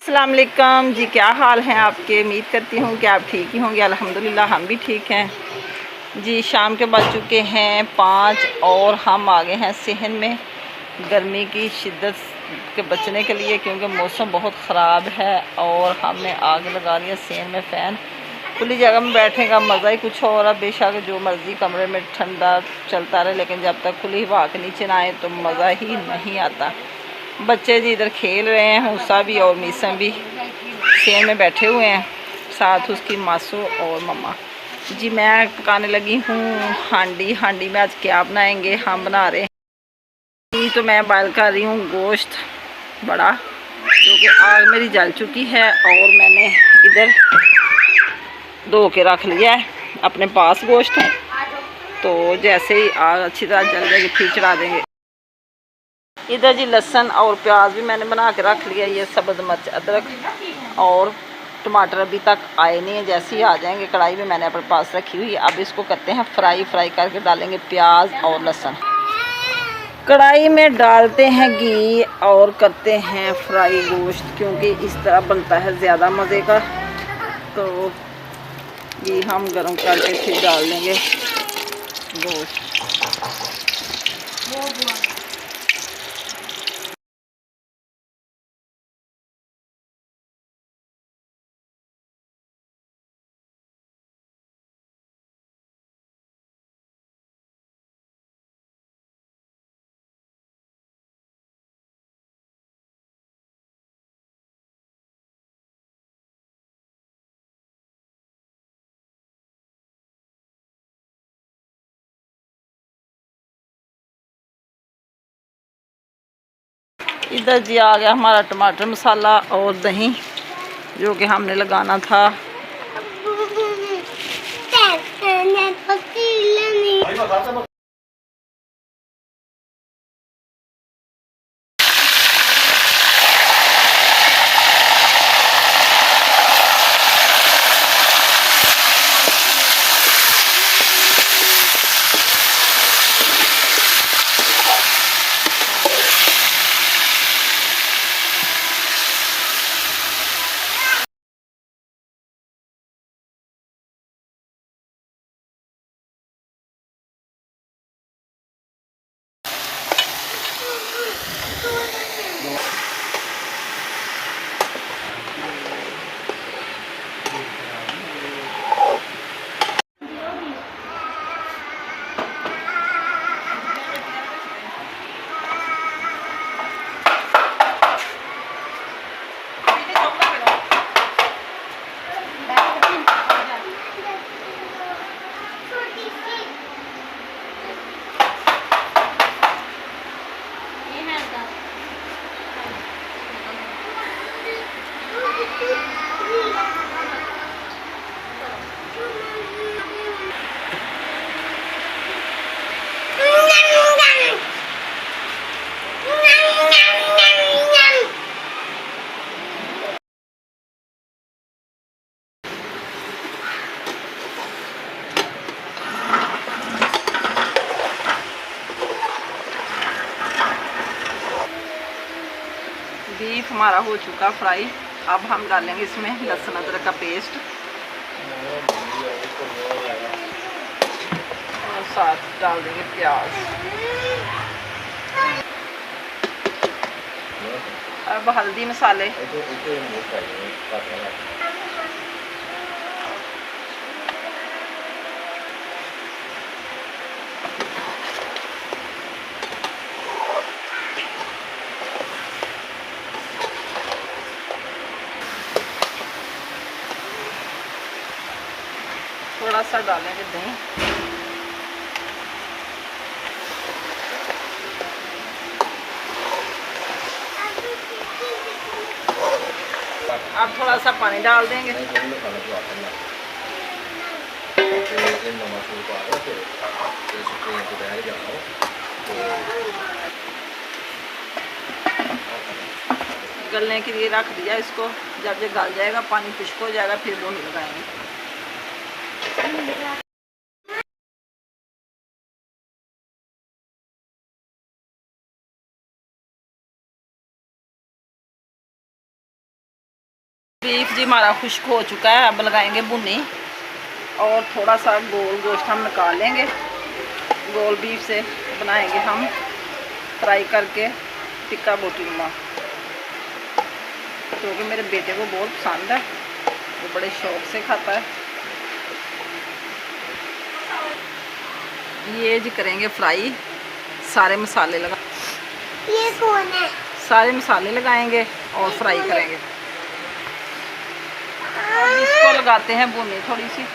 अस्सलाम वालेकुम जी, क्या हाल हैं आपके। उम्मीद करती हूँ कि आप ठीक ही होंगे। अल्हम्दुलिल्लाह हम भी ठीक हैं जी। शाम के बज चुके हैं 5 और हम आ गए हैं सहन में गर्मी की शिद्दत के बचने के लिए, क्योंकि मौसम बहुत ख़राब है। और हमने आग लगा लिया सहन में। फ़ैन खुली जगह में बैठने का मज़ा ही कुछ और है। बेशक जो मर्ज़ी कमरे में ठंडा चलता रहे, लेकिन जब तक खुली हवा के नीचे ना आए तो मज़ा ही नहीं आता। बच्चे जी इधर खेल रहे हैं, हुस्सा भी और मीसम भी शेर में बैठे हुए हैं, साथ उसकी मासू और मम्मा जी। मैं पकाने लगी हूँ हांडी में आज क्या बनाएंगे। हम बना रहे हैं तो मैं बॉयल कर रही हूँ गोश्त बड़ा, जो कि आग मेरी जल चुकी है और मैंने इधर धो के रख लिया है अपने पास गोश्त है। तो जैसे ही आग अच्छी तरह जल जाएगी फिर चढ़ा देंगे। इधर जी लहसुन और प्याज भी मैंने बना के रख लिया। ये सब्ज़ मिर्च, अदरक और टमाटर अभी तक आए नहीं हैं। जैसे ही आ जाएंगे कढ़ाई में मैंने अपने पास रखी हुई है। अब इसको करते हैं फ्राई करके डालेंगे प्याज और लहसुन। कढ़ाई में डालते हैं घी और करते हैं फ्राई गोश्त, क्योंकि इस तरह बनता है ज़्यादा मज़े का। तो घी हम गर्म करके फिर डाल देंगे गोश्त। इधर जी आ गया हमारा टमाटर मसाला और दही, जो कि हमने लगाना था। बीफ हमारा हो चुका फ्राई। अब हम डालेंगे इसमें लहसुन अदरक का पेस्ट और साथ डाल देंगे प्याज। अब हल्दी मसाले, थोड़ा सा डालेंगे दही। अब थोड़ा सा पानी डाल देंगे। गलने के लिए रख दिया इसको। जब ये गल जाएगा, पानी खुश्क हो जाएगा, फिर भून लगाएंगे। बीफ जी हमारा खुश्क हो चुका है। अब लगाएंगे भुनी और थोड़ा सा गोल गोश्त हम निकाल लेंगे। गोल बीफ से बनाएंगे हम फ्राई करके टिक्का बोटी नुमा, क्योंकि मेरे बेटे को बहुत पसंद है, वो बड़े शौक से खाता है। ये जी करेंगे फ्राई, सारे मसाले लगा, ये कौन है? सारे मसाले लगाएंगे और फ्राई करेंगे। अब इसको लगाते हैं भुनी थोड़ी सी।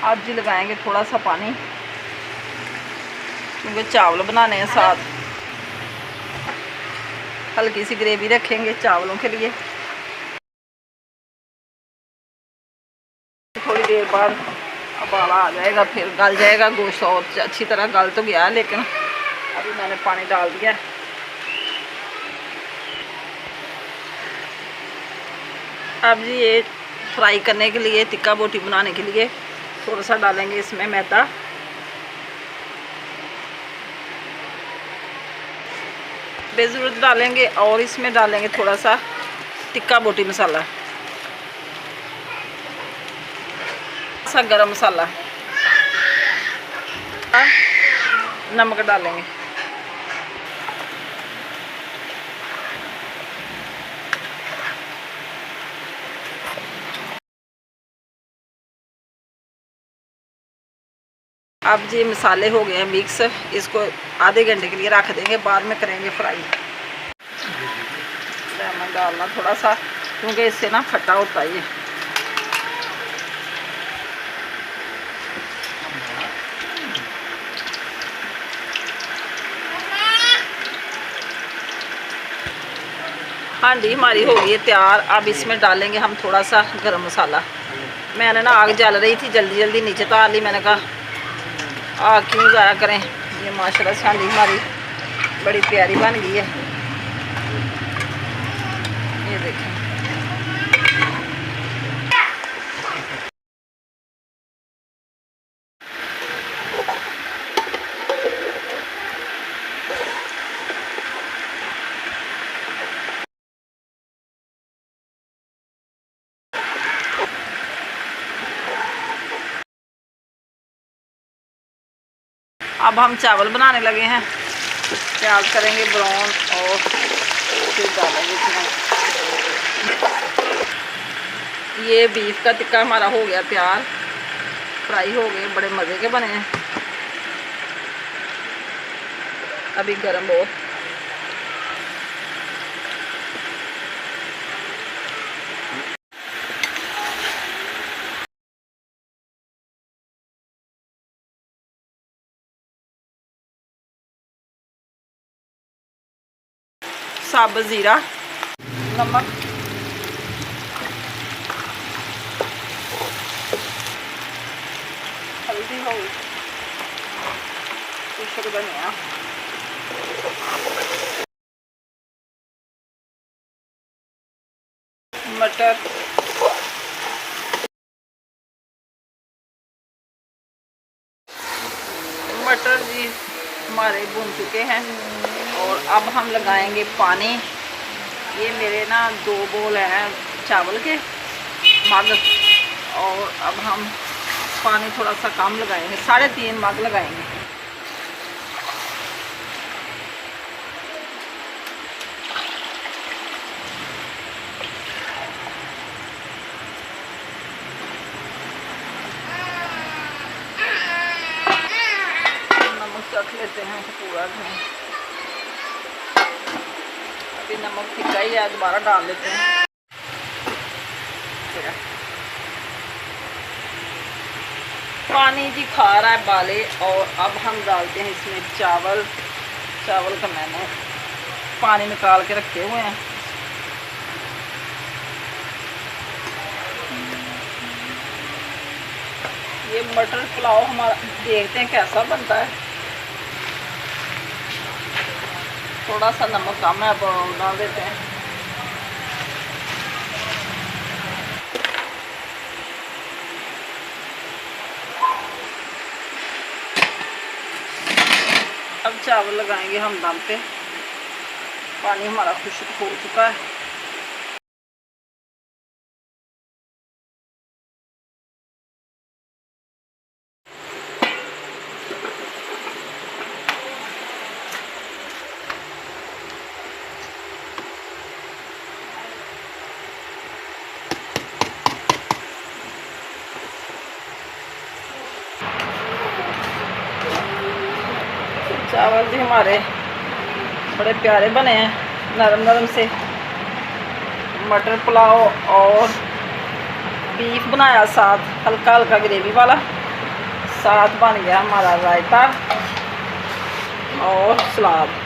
अब जी लगाएंगे थोड़ा सा पानी, क्योंकि चावल बनाने हैं साथ। हल्की सी ग्रेवी रखेंगे चावलों के लिए। थोड़ी देर बाद उबाला आ जाएगा, फिर गल जाएगा गोश्त और अच्छी तरह गल तो गया, लेकिन अभी मैंने पानी डाल दिया। अब जी ये फ्राई करने के लिए, टिक्का बोटी बनाने के लिए थोड़ा सा डालेंगे इसमें मैदा। बेज़रूरत डालेंगे और इसमें डालेंगे थोड़ा सा टिक्का बोटी मसाला, सा गरम मसाला, नमक डालेंगे। अब जी मसाले हो गए हैं मिक्स, इसको आधे घंटे के लिए रख देंगे, बाद में करेंगे फ्राई। लेमन डालना थोड़ा सा, क्योंकि इससे ना खट्टा होता है ये। हांडी हमारी हो गई है तैयार। अब इसमें डालेंगे हम थोड़ा सा गरम मसाला। मैंने ना आग जल रही थी, जल्दी जल्दी नीचे तार ली। मैंने कहा आग क्यों ज़ाया करें। ये माशाल्लाह से हांडी हमारी बड़ी प्यारी बन गई है, ये देखें। अब हम चावल बनाने लगे हैं। प्याज करेंगे ब्राउन और फिर डालेंगे इसमें। ये बीफ का टिक्का हमारा हो गया तैयार, फ्राई हो गए, बड़े मज़े के बने हैं। अभी गरम हो। साबुत ज़ीरा, नमक, हल्दी हो, कुछ धनिया, मटर, मटर जी हमारे भून चुके हैं। और अब हम लगाएंगे पानी। ये मेरे ना 2 बोल हैं चावल के मग, और अब हम पानी थोड़ा सा कम लगाएंगे, 3.5 मग लगाएंगे। नमक चख लेते हैं पूरा घर। अभी नमक फिका ही है, दोबारा डाल देते हैं। पानी जी खा रहा है बाले। और अब हम डालते हैं इसमें चावल। चावल का मैंने पानी निकाल के रखे हुए हैं। ये मटर पुलाव हमारा देखते हैं कैसा बनता है। थोड़ा सा नमक कम है, अब डाल देते हैं। अब चावल लगाएंगे हम दम पे। पानी हमारा खुश्क हो चुका है। चावल भी हमारे बड़े प्यारे बने हैं, नरम नरम से। मटर पुलाव और बीफ बनाया साथ, हल्का हल्का ग्रेवी वाला। साथ बन गया हमारा रायता और सलाद।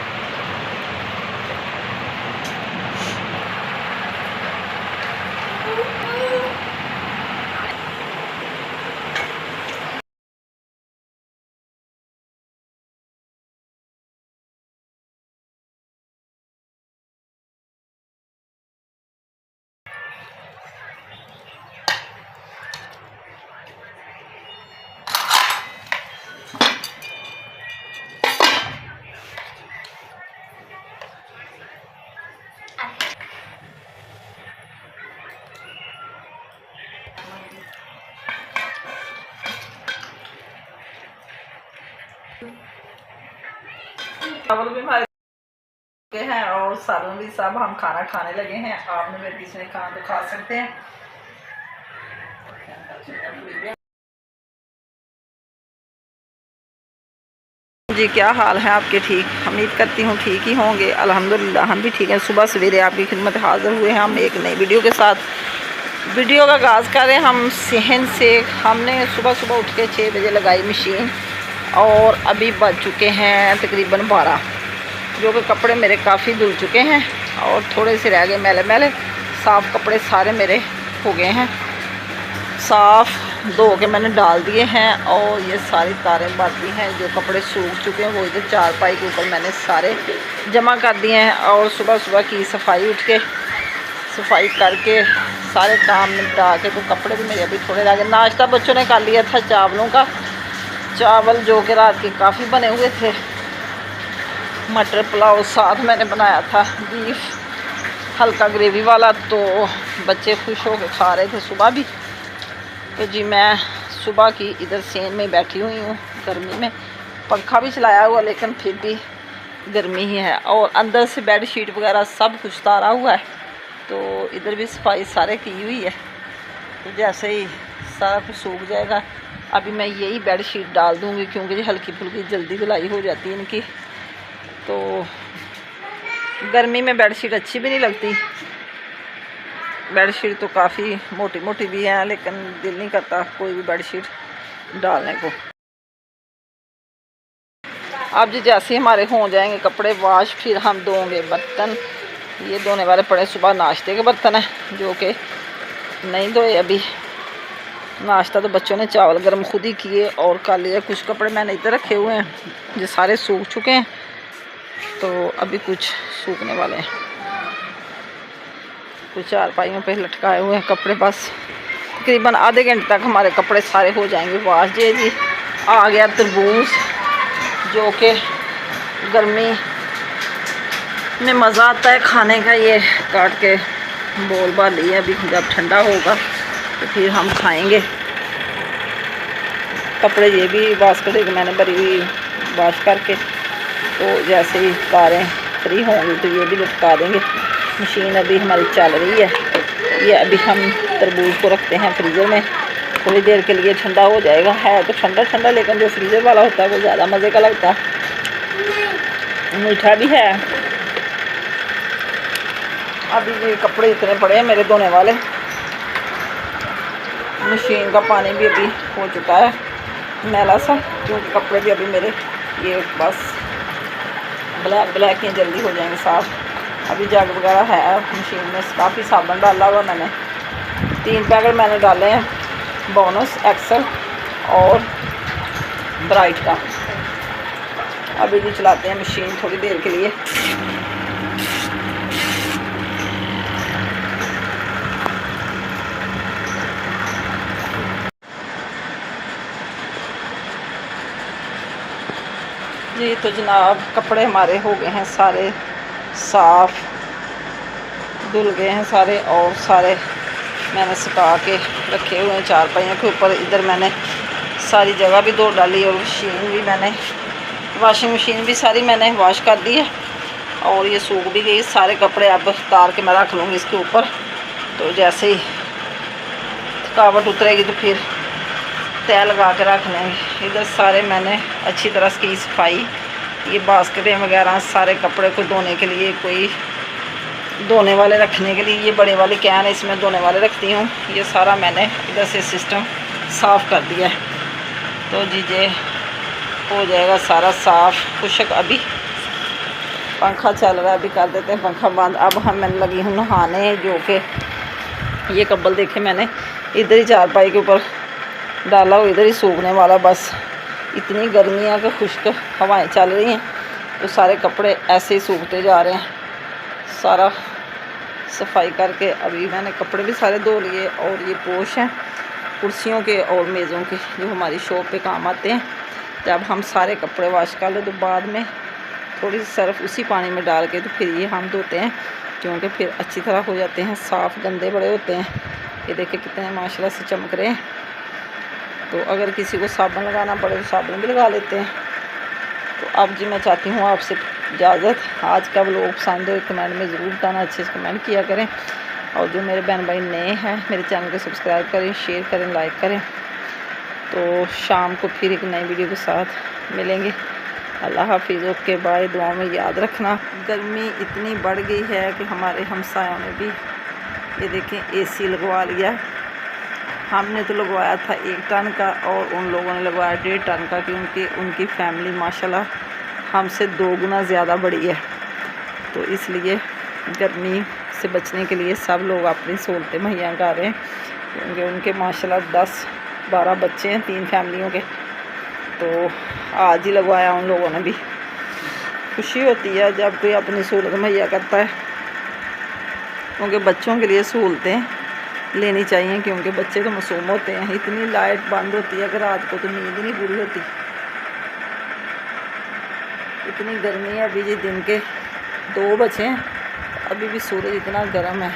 चावल भी हमारे हैं और सालन भी सब हम खाना खाने लगे हैं। आपने मेरे किसी ने खाना तो खा सकते हैं। जी क्या हाल है आपके? ठीक, उम्मीद करती हूँ ठीक ही होंगे। अल्हम्दुलिल्लाह हम भी ठीक हैं। सुबह सवेरे आपकी खिदमत हाज़िर हुए हैं हम एक नई वीडियो के साथ। वीडियो का आगाज़ करें हम सहन से। हमने सुबह सुबह उठ के 6 बजे लगाई मशीन और अभी बज चुके हैं तकरीबन 12, जो कि कपड़े मेरे काफ़ी धुल चुके हैं और थोड़े से रह गए मैले मैले। साफ़ कपड़े सारे मेरे हो गए हैं, साफ़ धो के मैंने डाल दिए हैं। और ये सारी तारें बाकी हैं, जो कपड़े सूख चुके हैं वो इधर चारपाई के ऊपर मैंने सारे जमा कर दिए हैं। और सुबह सुबह की सफाई, उठ के सफाई करके सारे काम निपटा के, तो कपड़े भी मेरे अभी थोड़े रह गए। नाश्ता बच्चों ने कर लिया था चावलों का, चावल जो कि रात के काफ़ी बने हुए थे। मटर पुलाव साथ मैंने बनाया था बीफ हल्का ग्रेवी वाला, तो बच्चे खुश हो के खा रहे थे सुबह भी। तो जी मैं सुबह की इधर सेन में बैठी हुई हूँ गर्मी में। पंखा भी चलाया हुआ लेकिन फिर भी गर्मी ही है। और अंदर से बेड शीट वगैरह सब कुछ तारा हुआ है, तो इधर भी सफाई सारे की हुई है। तो जैसे ही सारा कुछ सूख जाएगा अभी मैं यही बेड शीट डाल दूँगी, क्योंकि हल्की फुल्की जल्दी धुलाई हो जाती है इनकी। तो गर्मी में बेड शीट अच्छी भी नहीं लगती। बेड शीट तो काफ़ी मोटी मोटी भी हैं, लेकिन दिल नहीं करता कोई भी बेड शीट डालने को। अब जी जैसे हमारे हो जाएंगे कपड़े वाश, फिर हम धोंगे बर्तन। ये धोने वाले पड़े सुबह नाश्ते के बर्तन हैं, जो कि नहीं धोए अभी। नाश्ता तो बच्चों ने चावल गर्म खुद ही किए और कर लिया। कुछ कपड़े मैंने इधर रखे हुए हैं जो सारे सूख चुके हैं, तो अभी कुछ सूखने वाले हैं। कुछ चारपाइयों पे लटकाए हुए हैं कपड़े। बस तकरीबन आधे घंटे तक हमारे कपड़े सारे हो जाएंगे वाश। जी आ गया तरबूज, जो कि गर्मी में मज़ा आता है खाने का। ये काट के बोल बाल लिए, अभी जब ठंडा होगा तो फिर हम खाएंगे। कपड़े ये भी बास्केट एक मैंने भरी हुई वाश करके, तो जैसे ही कारें फ्री होंगी तो ये भी लटका देंगे। मशीन अभी हमारी चल रही है। ये अभी हम तरबूज को रखते हैं फ्रीज़र में, थोड़ी देर के लिए ठंडा हो जाएगा। है तो ठंडा ठंडा, लेकिन जो फ्रीज़र वाला होता है वो ज़्यादा मज़े का लगता है, मीठा भी है। अभी ये कपड़े इतने पड़े हैं मेरे धोने वाले। मशीन का पानी भी अभी हो चुका है मैला सा, क्योंकि कपड़े भी अभी मेरे ये बस ब्लैक ब्लैक ही जल्दी हो जाएंगे साफ़। अभी जग वगैरह है मशीन में, काफ़ी साबुन डाला हुआ मैंने। 3 पैकेट मैंने डाले हैं बोनस, एक्सल और ब्राइट का। अभी भी चलाते हैं मशीन थोड़ी देर के लिए। जी तो जनाब कपड़े हमारे हो गए हैं सारे साफ़, धुल गए हैं सारे, और सारे मैंने सुखा के रखे हुए हैं चारपाइयों के ऊपर। इधर मैंने सारी जगह भी धो डाली और मशीन भी मैंने, वॉशिंग मशीन भी सारी मैंने वॉश कर दी है और ये सूख भी गई। सारे कपड़े अब तार के मैं रख लूँगी इसके ऊपर, तो जैसे ही थकावट उतरेगी तो फिर तय लगा के रख लेंगे। इधर सारे मैंने अच्छी तरह से की सफाई, ये बास्केटें वगैरह सारे कपड़े को धोने के लिए, कोई धोने वाले रखने के लिए, ये बड़े वाले कैन है इसमें धोने वाले रखती हूँ। ये सारा मैंने इधर से सिस्टम साफ़ कर दिया है। तो जी ये हो जाएगा सारा साफ़ खुशक। अभी पंखा चल रहा है, अभी कर देते हैं पंखा बंद। अब मैं लगी हूँ नहाने, जो कि ये कब्बल देखे मैंने इधर ही चारपाई के ऊपर डाला हुआ, इधर ही सूखने वाला। बस इतनी गर्मी है कि खुश्क हवाएं चल रही हैं, तो सारे कपड़े ऐसे ही सूखते जा रहे हैं। सारा सफाई करके अभी मैंने कपड़े भी सारे धो लिए, और ये पोश हैं कुर्सियों के और मेज़ों के जो हमारी शॉप पे काम आते हैं। जब हम सारे कपड़े वॉश कर लें तो बाद में थोड़ी सी सर्फ उसी पानी में डाल के तो फिर ये हम धोते हैं, क्योंकि फिर अच्छी तरह हो जाते हैं साफ़। गंदे बड़े होते हैं, ये देखिए कितने माशाल्लाह से चमक रहे हैं। तो अगर किसी को साबुन लगाना पड़े तो साबुन भी लगा लेते हैं। तो अब जी मैं चाहती हूँ आपसे इजाज़त। आज का व्लॉग पसंद हो कमेंट में ज़रूर बताना, अच्छे से कमेंट किया करें, और जो मेरे बहन भाई नए हैं मेरे चैनल को सब्सक्राइब करें, शेयर करें, लाइक करें। तो शाम को फिर एक नई वीडियो के साथ मिलेंगे। अल्लाह हाफिज़, ओके बाय। दुआ में याद रखना। गर्मी इतनी बढ़ गई है कि हमारे हमसायों ने भी ये देखें AC लगवा लिया। हमने तो लगवाया था 1 टन का और उन लोगों ने लगवाया 1.5 टन का, क्योंकि उनकी फैमिली माशाल्लाह हमसे 2 गुना ज़्यादा बड़ी है। तो इसलिए गर्मी से बचने के लिए सब लोग अपनी सहूलतें मुहैया कर रहे हैं, क्योंकि उनके माशाल्लाह 10-12 बच्चे हैं 3 फैमिलियों के। तो आज ही लगवाया उन लोगों ने भी। खुशी होती है जब कोई अपनी सहूलत मुहैया करता है, क्योंकि बच्चों के लिए सहूलतें लेनी चाहिए, क्योंकि बच्चे तो मासूम होते हैं। इतनी लाइट बंद होती है कि रात को तो नींद नहीं पूरी होती। इतनी गर्मी है, अभी जी दिन के 2 बजे हैं, अभी भी सूरज इतना गर्म है।